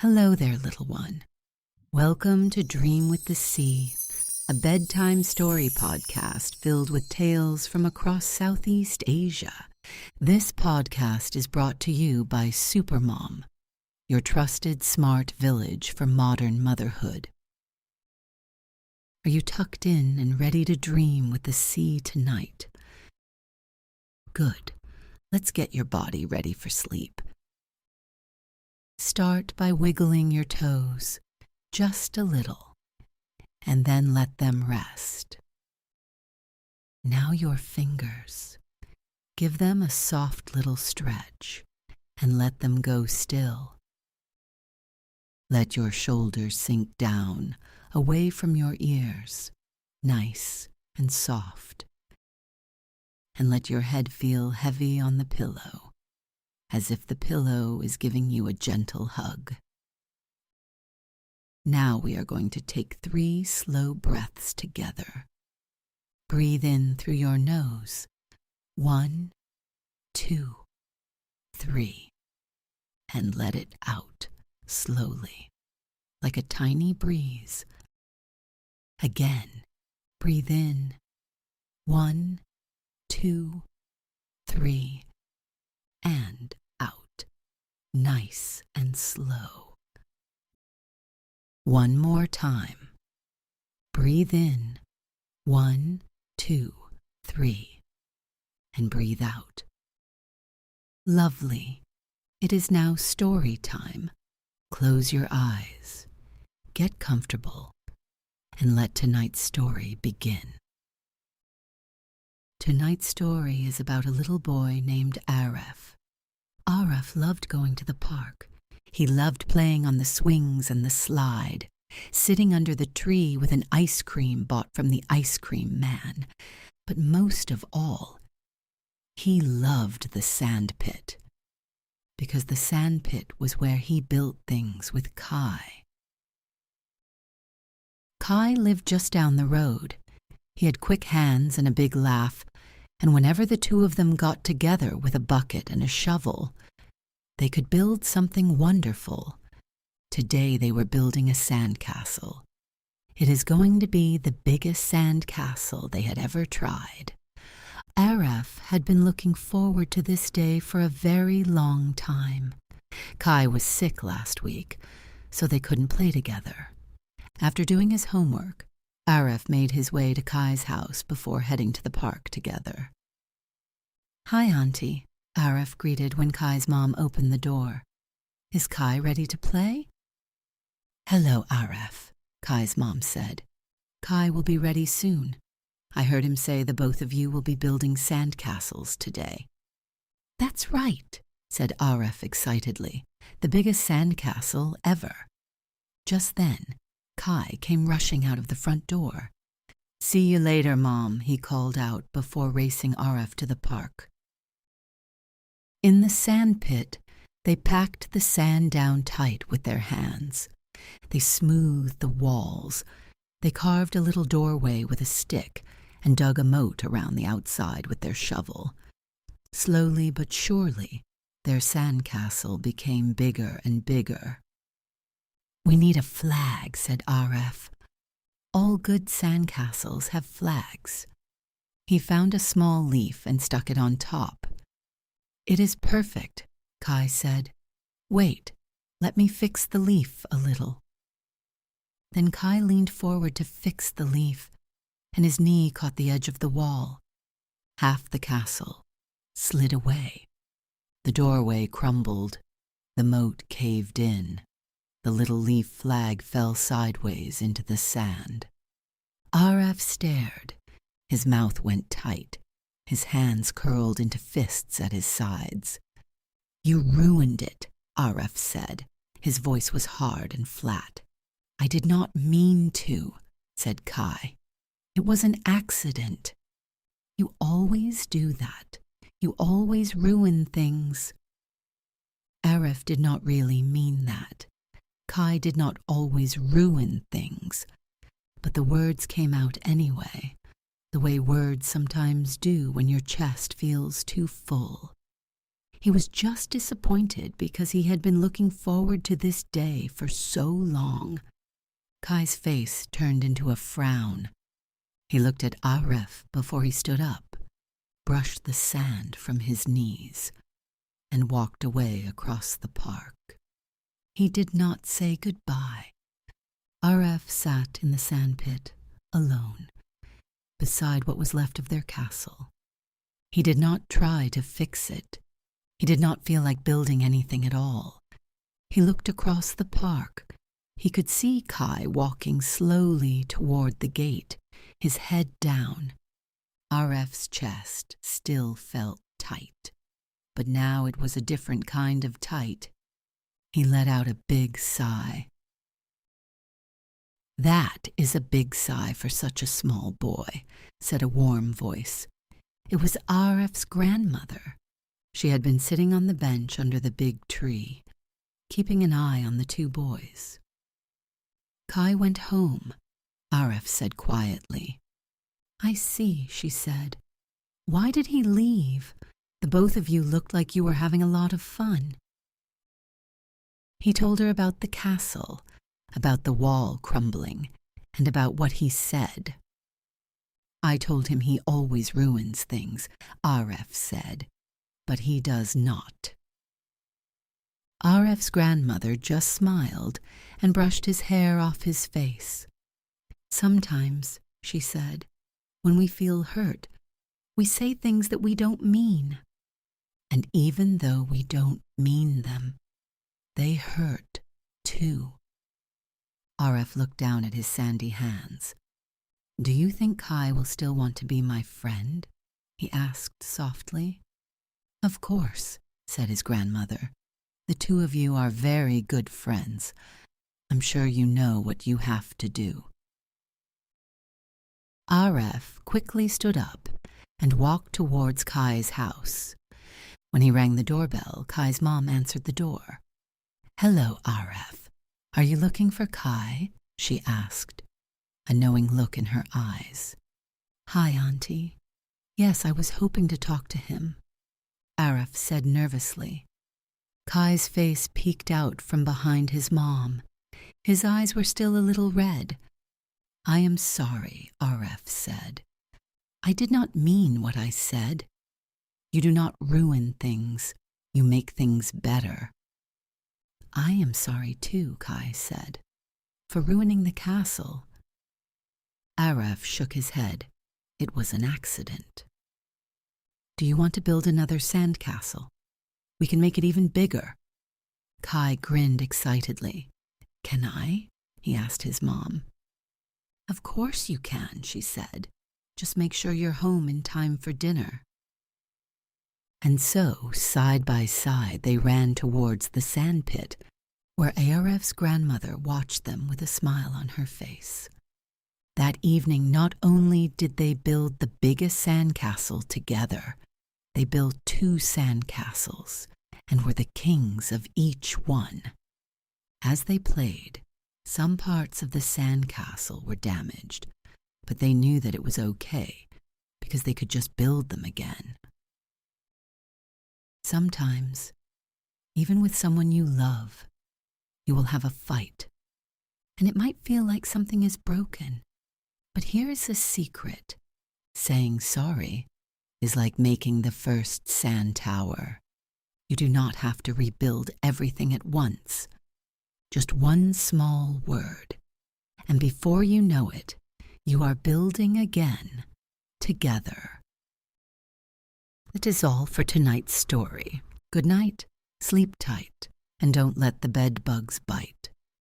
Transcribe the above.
Hello there, little one. Welcome to Dream with the Sea, a bedtime story podcast filled with tales from across Southeast Asia. This podcast is brought to you by Supermom, your trusted smart village for modern motherhood. Are you tucked in and ready to dream with the sea tonight? Good. Let's get your body ready for sleep. Start by wiggling your toes, just a little, and then let them rest. Now your fingers. Give them a soft little stretch and let them go still. Let your shoulders sink down, away from your ears, nice and soft. And let your head feel heavy on the pillow, as if the pillow is giving you a gentle hug. Now we are going to take 3 slow breaths together. Breathe in through your nose. 1, 2, 3. And let it out slowly, like a tiny breeze. Again, breathe in. 1, 2, 3. And out, nice and slow. One more time. Breathe in. 1, 2, 3. And breathe out. Lovely. It is now story time. Close your eyes. Get comfortable. And let tonight's story begin. Tonight's story is about a little boy named Arif. Arif loved going to the park. He loved playing on the swings and the slide, sitting under the tree with an ice cream bought from the ice cream man. But most of all, he loved the sand pit, because the sand pit was where he built things with Kai. Kai lived just down the road. He had quick hands and a big laugh, and whenever the two of them got together with a bucket and a shovel, they could build something wonderful. Today they were building a sandcastle. It is going to be the biggest sandcastle they had ever tried. Arif had been looking forward to this day for a very long time. Kai was sick last week, so they couldn't play together. After doing his homework, Arif made his way to Kai's house before heading to the park together. "Hi, Auntie," Arif greeted when Kai's mom opened the door. "Is Kai ready to play?" "Hello, Arif," Kai's mom said. "Kai will be ready soon. I heard him say the both of you will be building sandcastles today." "That's right," said Arif excitedly. "The biggest sandcastle ever." Just then, Kai came rushing out of the front door. "See you later, Mom," he called out before racing Arif to the park. In the sand pit, they packed the sand down tight with their hands. They smoothed the walls. They carved a little doorway with a stick and dug a moat around the outside with their shovel. Slowly but surely, their sandcastle became bigger and bigger. "We need a flag," said Arif. "All good sandcastles have flags." He found a small leaf and stuck it on top. "It is perfect," Kai said. "Wait, let me fix the leaf a little." Then Kai leaned forward to fix the leaf, and his knee caught the edge of the wall. Half the castle slid away. The doorway crumbled. The moat caved in. The little leaf flag fell sideways into the sand. Arif stared. His mouth went tight. His hands curled into fists at his sides. "You ruined it," Arif said. His voice was hard and flat. "I did not mean to," said Kai. "It was an accident." "You always do that. You always ruin things." Arif did not really mean that. Kai did not always ruin things, but the words came out anyway, the way words sometimes do when your chest feels too full. He was just disappointed because he had been looking forward to this day for so long. Kai's face turned into a frown. He looked at Arif before he stood up, brushed the sand from his knees, and walked away across the park. He did not say goodbye. Arif sat in the sandpit, alone, beside what was left of their castle. He did not try to fix it. He did not feel like building anything at all. He looked across the park. He could see Kai walking slowly toward the gate, his head down. Arif's chest still felt tight, but now it was a different kind of tight. He let out a big sigh. "That is a big sigh for such a small boy," said a warm voice. It was Arif's grandmother. She had been sitting on the bench under the big tree, keeping an eye on the two boys. "Kai went home," Arif said quietly. "I see," she said. "Why did he leave? The both of you looked like you were having a lot of fun." He told her about the castle, about the wall crumbling, and about what he said. "I told him he always ruins things," Arif said, "but he does not." Arif's grandmother just smiled and brushed his hair off his face. "Sometimes," she said, "when we feel hurt, we say things that we don't mean. And even though we don't mean them, they hurt, too." Arif looked down at his sandy hands. "Do you think Kai will still want to be my friend?" he asked softly. "Of course," said his grandmother. "The two of you are very good friends. I'm sure you know what you have to do." Arif quickly stood up and walked towards Kai's house. When he rang the doorbell, Kai's mom answered the door. "Hello, Arif. Are you looking for Kai?" she asked, a knowing look in her eyes. "Hi, Auntie. Yes, I was hoping to talk to him," Arif said nervously. Kai's face peeked out from behind his mom. His eyes were still a little red. "I am sorry," Arif said. "I did not mean what I said. You do not ruin things. You make things better." "I am sorry too," Kai said, "for ruining the castle." Arif shook his head. It was an accident. "Do you want to build another sandcastle? We can make it even bigger." Kai grinned excitedly. "Can I?" he asked his mom. "Of course you can," she said. "Just make sure you're home in time for dinner." And so, side by side, they ran towards the sandpit, where Arif's grandmother watched them with a smile on her face. That evening, not only did they build the biggest sandcastle together, they built 2 sandcastles and were the kings of each one. As they played, some parts of the sandcastle were damaged, but they knew that it was okay because they could just build them again. Sometimes, even with someone you love, you will have a fight, and it might feel like something is broken. But here is a secret. Saying sorry is like making the first sand tower. You do not have to rebuild everything at once. Just one small word, and before you know it, you are building again, together. That is all for tonight's story. Good night, sleep tight, and don't let the bed bugs bite.